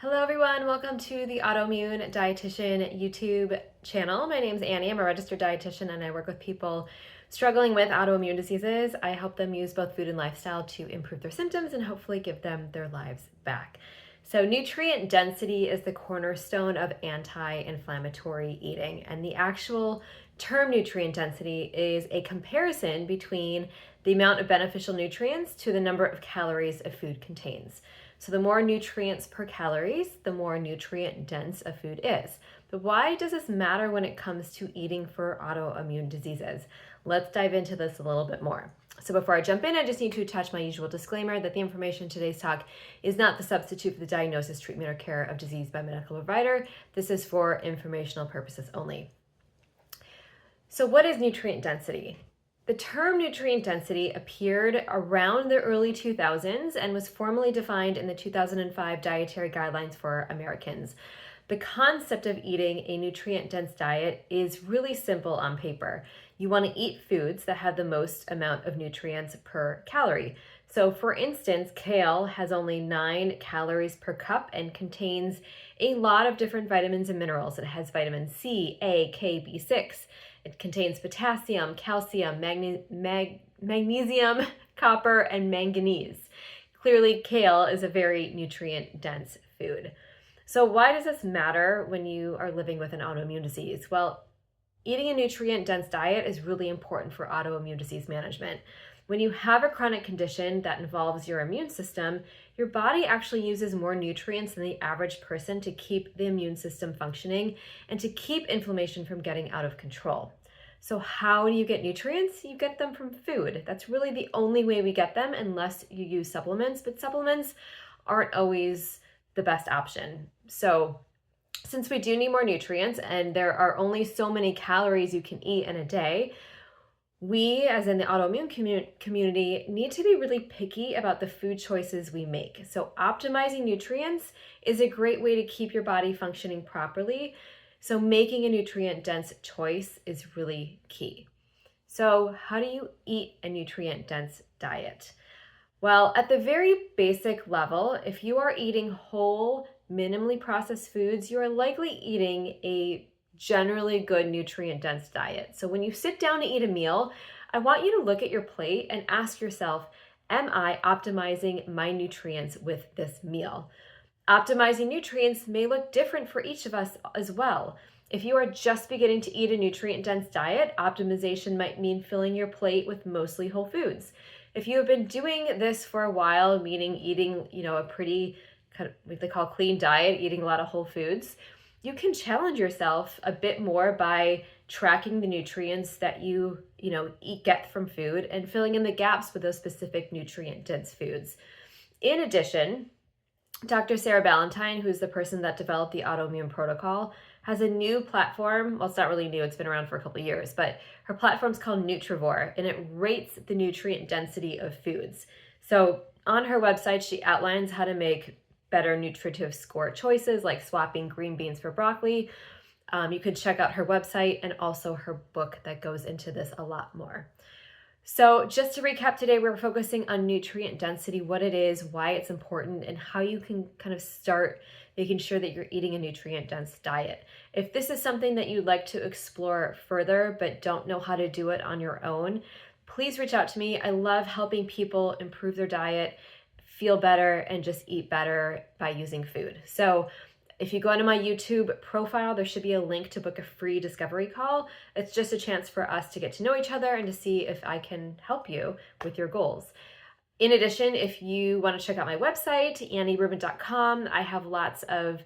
Hello everyone, welcome to the Autoimmune Dietitian YouTube channel. My name is Annie, I'm a registered dietitian and I work with people struggling with autoimmune diseases. I help them use both food and lifestyle to improve their symptoms and hopefully give them their lives back. So nutrient density is the cornerstone of anti-inflammatory eating, and the actual term nutrient density is a comparison between the amount of beneficial nutrients to the number of calories a food contains. So the more nutrients per calories, the more nutrient dense a food is. But why does this matter when it comes to eating for autoimmune diseases? Let's dive into this a little bit more. So before I jump in, I just need to attach my usual disclaimer that the information in today's talk is not the substitute for the diagnosis, treatment, or care of disease by a medical provider. This is for informational purposes only. So what is nutrient density? The term nutrient density appeared around the early 2000s and was formally defined in the 2005 Dietary Guidelines for Americans. The concept of eating a nutrient-dense diet is really simple on paper. You want to eat foods that have the most amount of nutrients per calorie. So for instance, kale has only 9 calories per cup and contains a lot of different vitamins and minerals. It has vitamin C, A, K, B6. It contains potassium, calcium, magnesium, copper, and manganese. Clearly, kale is a very nutrient-dense food. So why does this matter when you are living with an autoimmune disease? Well, eating a nutrient-dense diet is really important for autoimmune disease management. When you have a chronic condition that involves your immune system, your body actually uses more nutrients than the average person to keep the immune system functioning and to keep inflammation from getting out of control. So how do you get nutrients? You get them from food. That's really the only way we get them unless you use supplements, but supplements aren't always the best option. So since we do need more nutrients and there are only so many calories you can eat in a day, we, as in the autoimmune community, need to be really picky about the food choices we make. So optimizing nutrients is a great way to keep your body functioning properly. So making a nutrient-dense choice is really key. So how do you eat a nutrient-dense diet? Well, at the very basic level, if you are eating whole, minimally processed foods, you are likely eating a generally good nutrient-dense diet. So when you sit down to eat a meal, I want you to look at your plate and ask yourself, am I optimizing my nutrients with this meal? Optimizing nutrients may look different for each of us as well. If you are just beginning to eat a nutrient-dense diet, optimization might mean filling your plate with mostly whole foods. If you have been doing this for a while, meaning eating, a pretty kind of what they call clean diet, eating a lot of whole foods, you can challenge yourself a bit more by tracking the nutrients that you get from food and filling in the gaps with those specific nutrient-dense foods. In addition, Dr. Sarah Ballantyne, who's the person that developed the autoimmune protocol, has a new platform. Well, it's not really new, it's been around for a couple of years, but her platform's called Nutrivore, and it rates the nutrient density of foods. So on her website, she outlines how to make better nutritive score choices, like swapping green beans for broccoli. You can check out her website and also her book that goes into this a lot more. So just to recap today, we're focusing on nutrient density, what it is, why it's important, and how you can kind of start making sure that you're eating a nutrient-dense diet. If this is something that you'd like to explore further but don't know how to do it on your own, please reach out to me. I love helping people improve their diet, feel better, and just eat better by using food. So if you go into my YouTube profile, there should be a link to book a free discovery call. It's just a chance for us to get to know each other and to see if I can help you with your goals. In addition, if you want to check out my website, annierubin.com, I have lots of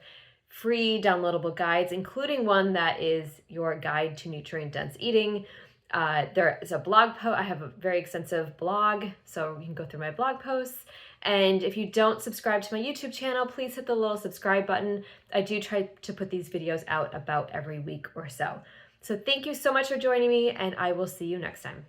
free downloadable guides, including one that is your guide to nutrient-dense eating. There is a blog post. I have a very extensive blog, so you can go through my blog posts. And if you don't subscribe to my YouTube channel, please hit the little subscribe button. I do try to put these videos out about every week or so. So thank you so much for joining me, and I will see you next time.